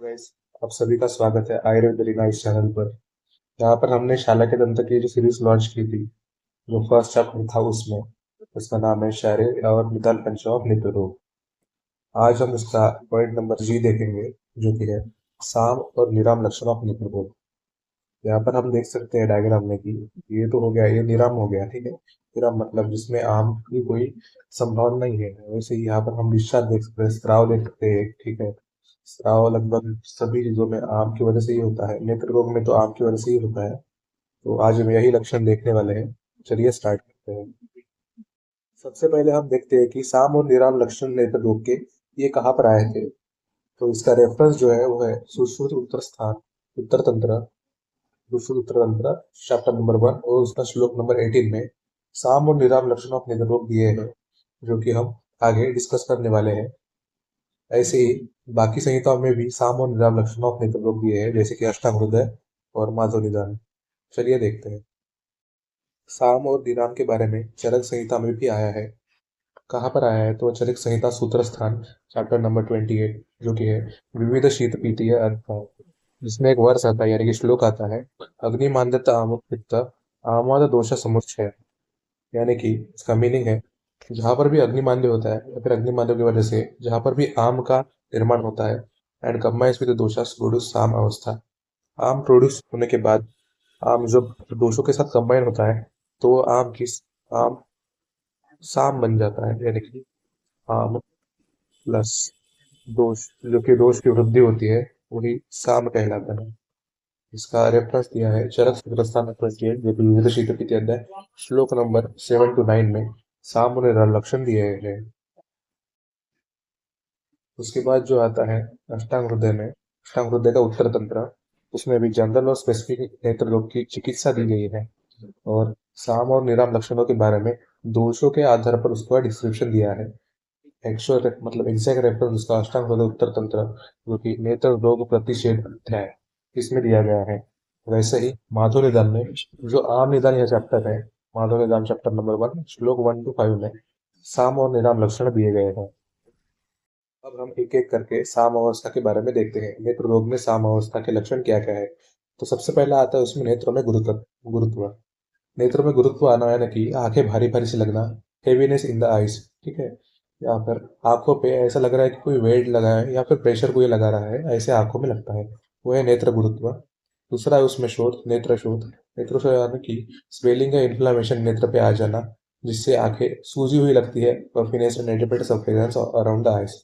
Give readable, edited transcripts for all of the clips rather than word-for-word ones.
Guys, आप सभी का स्वागत है आयुर्वेद वेरी नाइस चैनल पर। यहाँ पर हमने शाला के दंत की जो सीरीज लॉन्च की थी, जो फर्स्ट चैप्टर था उसमें, उसका नाम है शारीर और निदान पंचों नेत्र रोग। आज हम उसका पॉइंट नंबर जी देखेंगे, जो कि है साम और निराम लक्षण ऑफ नेत्र रोग। यहाँ पर हम देख सकते हैं डायग्राम में कि ये तो हो गया, ये निराम हो गया, ठीक है। निराम मतलब जिसमें आम की कोई संभावना नहीं है। वैसे ही यहाँ पर हम डिस्चार्ज देख सकते हैं, स्त्राव देख सकते हैं, ठीक है। स्त्राव लगभग सभी चीजों में आम की वजह से ही होता है, नेत्र रोग में तो आम की वजह से ही होता है। तो आज हम यही लक्षण देखने वाले हैं। चलिए स्टार्ट करते हैं। सबसे पहले हम देखते हैं कि साम और निराम लक्षण नेत्र रोग के ये कहाँ पर आए थे। तो इसका रेफरेंस जो है वो है सुश्रुत उत्तर स्थान उत्तर तंत्र, सुश्रुत उत्तर तंत्र चैप्टर नंबर 1 और उसका श्लोक नंबर 18 में साम और निराम लक्षण ऑफ नेत्र रोग दिए हैं, जो कि हम आगे डिस्कस करने वाले हैं। ऐसे ही बाकी संहिताओं में भी साम और निराम लक्षण ऑफ नेत्र रोग दिए हैं, जैसे कि अष्टांग हृदय और माधव निदान। चलिए देखते हैं। साम और निराम के बारे में चरक संहिता में भी आया है। कहाँ पर आया है तो चरक संहिता सूत्र स्थान चैप्टर नंबर 28, जो कि है विविध शीत पीतीय अर्थान, जिसमें एक वर्ष आता है यानी कि श्लोक आता है अग्निमांद्यत आमुख पित्त आमाद दोष समुच्चय। यानी कि इसका मीनिंग है जहां पर भी अग्निमांद्य होता है या फिर अग्निमांद्य की वजह से जहां पर भी आम का निर्माण होता है, एंड कम्बाइंस विद दोषास प्रोड्यूस साम अवस्था। आम प्रोड्यूस होने के बाद आम जब दोषों के साथ कंबाइन होता है तो वो आम साम बन जाता है, यानी कि आम प्लस दोष, जो कि दोष की वृद्धि होती है, वही साम कहलाता है। इसका रेफरेंस दिया है चरक सूत्रस्थान 28, जो कि विविध शीत के अध्याय श्लोक नंबर 7 to 9 में साम और लक्षण दिए हैं। उसके बाद जो आता है अष्टांग हृदय में, अष्टांग हृदय का उत्तर तंत्र, उसमें भी जनरल और स्पेसिफिक नेत्र रोग की चिकित्सा दी गई है। और साम और निराम लक्षणों के बारे में दोषों के आधार पर उसका डिस्क्रिप्शन दिया है। एक्चुअल मतलब एग्जैक्ट रेफरेंस उसका अष्टांग हृदय उत्तर तंत्र, जो कि नेत्र रोग प्रतिषेध अध्याय, इसमें दिया गया है। वैसे ही माधव निदान में, जो आम निदान यह चैप्टर है, माधव निदान चैप्टर नंबर 1 श्लोक 1 to 5 में साम और निराम लक्षण दिए गए हैं। अब हम एक एक करके साम अवस्था के बारे में देखते हैं। नेत्र रोग में साम अवस्था के लक्षण क्या क्या है। तो सबसे पहला आता है उसमें नेत्रों में गुरुत्व। नेत्रों में गुरुत्व आना यानी कि आंखें भारी भारी से लगना, हेवीनेस इन द आईज, ठीक है। या फिर आंखों पे ऐसा लग रहा है कि कोई वेट लगा है या फिर प्रेशर कोई लगा रहा है, ऐसे आंखों में लगता है, वो है नेत्र गुरुत्व। दूसरा है उसमें शोथ, नेत्र शोथ। नेत्र शोथ यानी कि स्वेलिंग या इन्फ्लामेशन नेत्र पे आ जाना, जिससे आंखें सूजी हुई लगती है, puffiness and irritated appearance around the eyes,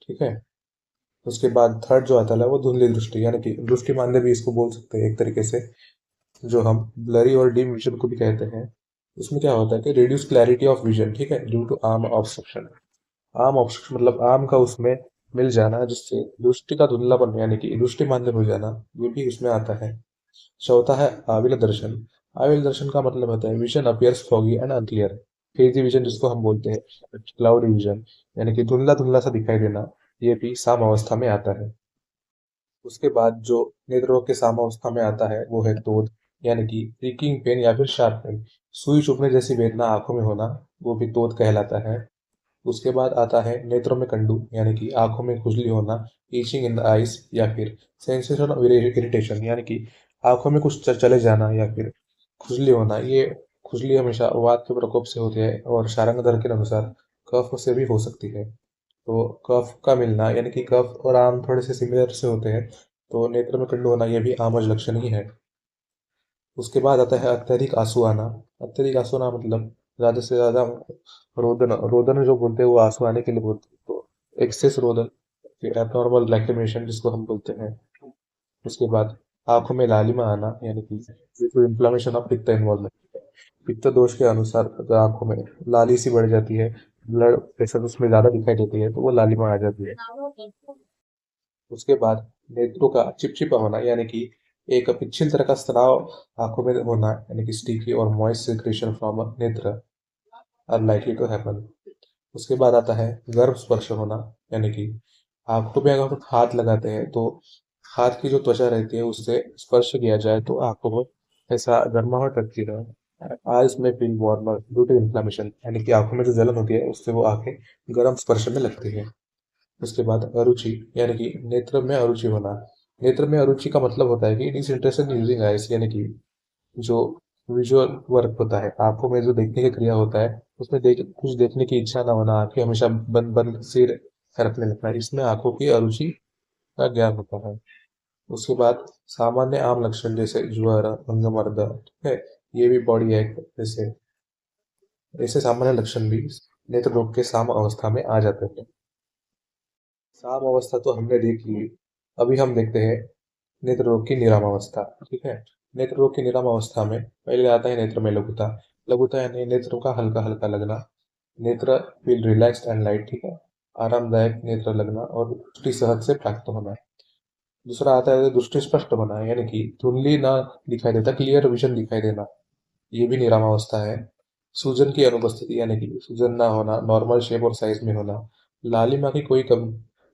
ठीक है। उसके बाद थर्ड जो आता है वो धुंधली दृष्टि, यानी कि दृष्टि मांद्य भी इसको बोल सकते हैं एक तरीके से, जो हम ब्लरी और डीम विजन को भी कहते हैं। उसमें क्या होता है कि रिड्यूस क्लैरिटी ऑफ विजन, ठीक है, due to arm obstruction. Arm obstruction मतलब आर्म का उसमें मिल जाना, जिससे दृष्टि का धुंधलापन यानी कि दृष्टि मांद्य हो जाना, ये भी उसमें आता है। चौथा है आविल दर्शन। आविल दर्शन का मतलब होता है vision appears foggy and unclear, hazy vision जिसको हम बोलते हैं, क्लाउडी विजन, यानी कि धुंधला धुंधला सा दिखाई देना, ये भी साम अवस्था में आता है। उसके बाद जो नेत्र रोग के साम्यावस्था में आता है वो है तोद, यानी कि प्रिकिंग पेन या फिर शार्प पेन, सुई चुभने जैसी वेदना आंखों में होना, वो भी तोद कहलाता है। उसके बाद आता है नेत्रों में कंडू, यानी कि आंखों में खुजली होना, ईचिंग इन द आईज, या फिर सेंसेशन ऑफ इरिटेशन, यानी कि आंखों में कुछ चले जाना या फिर खुजली होना। ये खुजली हमेशा वात के प्रकोप से होती है और शारंगधर के अनुसार कफ से भी हो सकती है। तो कफ का मिलना यानी कि कफ और आम थोड़े से सिमिलर से होते हैं, तो नेत्र में कंडू होना यह भी आमज लक्षण ही है। उसके बाद आता है अत्यधिक आंसू आना। अत्यधिक आंसू आना मतलब ज्यादा से ज्यादा रोदन, रोदन जो बोलते हैं वो आंसू आने के लिए बोलते हैं, तो एक्सेस रोदन, एबनॉर्मल लैक्रिमेशन जिसको हम बोलते हैं। उसके बाद आंखों में लालिमा आना, यानी कि इन्फ्लामेशन ऑफ पित्त इन्वॉल्वमेंट, पित्त दोष के अनुसार अगर आंखों में लाली सी बढ़ जाती है, ब्लड प्रेशर उसमें ज्यादा दिखाई देती है, तो वो लालिमा आ जाती है। उसके बाद नेत्रों का चिपचिपा होना, यानी कि एक पिच्छिल तरह का स्राव आंखों में होना, यानी कि स्टिकी और मॉइस्ट सिक्रेशन फ्रॉम नेत्र आर लाइकली टू हैपन। उसके बाद आता है गर्भ स्पर्श होना, यानी कि आंखों में अगर हम हाथ लगाते हैं तो हाथ की जो त्वचा रहती है उससे स्पर्श किया जाए तो आंखों में ऐसा गर्माहट लगती है। आइज में feel warmer due to inflammation, यानी कि आंखों में जो जलन होती है उससे वो आंखें गर्म स्पर्श में लगती है। उसके बाद अरुचि यानी कि नेत्र में अरुचि होना। नेत्र में अरुचि का मतलब होता है कि it is interested in using eyes, यानी कि जो विजुअल वर्क होता है, आंखों में जो देखने की क्रिया होता है, उसमें कुछ देखने की इच्छा ना होना, आंखें हमेशा बंद बंद से रखने लगना, इसमें आंखों की अरुचि का ज्ञान होता है। उसके बाद सामान्य आम लक्षण जैसे ज्वर, अंगमर्द, ठीक है, ये भी बॉडी एक जैसे ऐसे सामान्य लक्षण भी नेत्र रोग के साम अवस्था में आ जाते हैं। साम अवस्था तो हमने देख ली। अभी हम देखते हैं नेत्र रोग की निराम अवस्था। ठीक है, नेत्र रोग की निराम अवस्था में पहले आता है नेत्र में लघुता। लघुता यानी नेत्रों का हल्का हल्का लगना। नेत्र फील रिलैक्स्ड एंड लाइट, ठीक है, आरामदायक नेत्र लगना और दृष्टि सहज से प्राप्त होना। दूसरा आता है दृष्टि स्पष्ट होना, यानी कि धुंधली ना दिखाई देता, क्लियर विजन दिखाई देना, ये भी निराम अवस्था है। सूजन की अनुपस्थिति यानी कि सूजन ना होना, नॉर्मल शेप और साइज में होना। लालिमा की कोई कम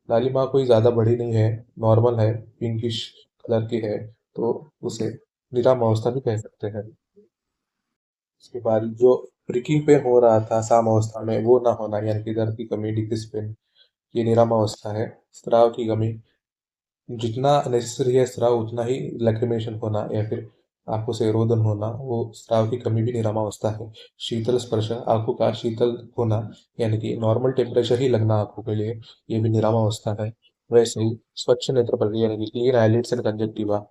लालिमा कोई ज़्यादा बड़ी नहीं है, नॉर्मल है, पिंकिश कलर की है, तो उसे निराम अवस्था भी कह सकते हैं। उसके बाद जो प्रिकिंग पेन हो रहा था साम अवस्था में वो ना होना, यानी कि दर्द की कमी, डिक्रीज पेन, ये निराम अवस्था है। स्राव की कमी, जितना नेसेसरी है स्राव उतना ही लैक्रिमेशन होना या फिर आंखों से रोदन होना, वो स्राव की कमी भी निरामावस्था है। शीतल स्पर्श, आंखों का शीतल होना, यानी कि नॉर्मल टेम्परेचर ही लगना आंखों के लिए, ये भी निरामावस्था है। वैसे ही स्वच्छ नेत्र प्रक्रिया यानी कि क्लीन आईलिड्स एंड कंजक्टिवा,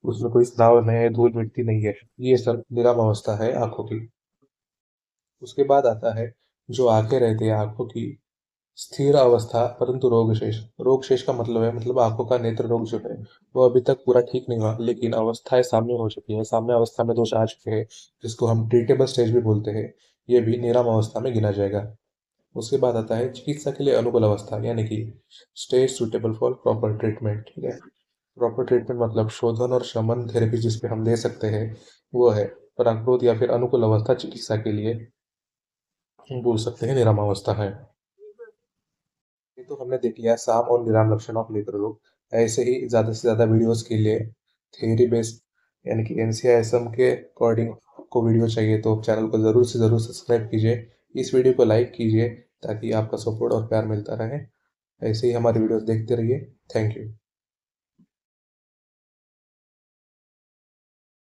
उसमें कोई स्राव नहीं है, धूल मिट्टी नहीं है, ये सब निरामावस्था है आंखों की। उसके बाद आता है जो आंखें रहती है आंखों की स्थिर अवस्था परंतु रोग शेष। रोग शेष का मतलब है, मतलब आंखों का नेत्र रोग जो है वो अभी तक पूरा ठीक नहीं हुआ, लेकिन अवस्थाएं सामने हो चुकी है, सामने अवस्था में दोष आ चुके हैं, जिसको हम ट्रीटेबल स्टेज भी बोलते हैं, ये भी निराम अवस्था में गिना जाएगा। उसके बाद आता है चिकित्सा के लिए अनुकूल अवस्था, यानी कि stage suitable for proper treatment. ठीक है, प्रॉपर ट्रीटमेंट मतलब शोधन और शमन थेरेपी जिसपे हम दे सकते हैं वो है प्राकृत या फिर अनुकूल अवस्था चिकित्सा के लिए हम बोल सकते हैं निराम अवस्था है। ये तो हमने देख लिया साम और निराम लक्षण ऑफ नेत्र रोग। ऐसे ही ज़्यादा से ज़्यादा वीडियोस के लिए थ्योरी बेस्ड यानी कि एनसीआईएसएम के अकॉर्डिंग आपको वीडियो चाहिए तो चैनल को ज़रूर से ज़रूर सब्सक्राइब कीजिए, इस वीडियो को लाइक कीजिए ताकि आपका सपोर्ट और प्यार मिलता रहे। ऐसे ही हमारे वीडियोस देखते रहिए। Thank you.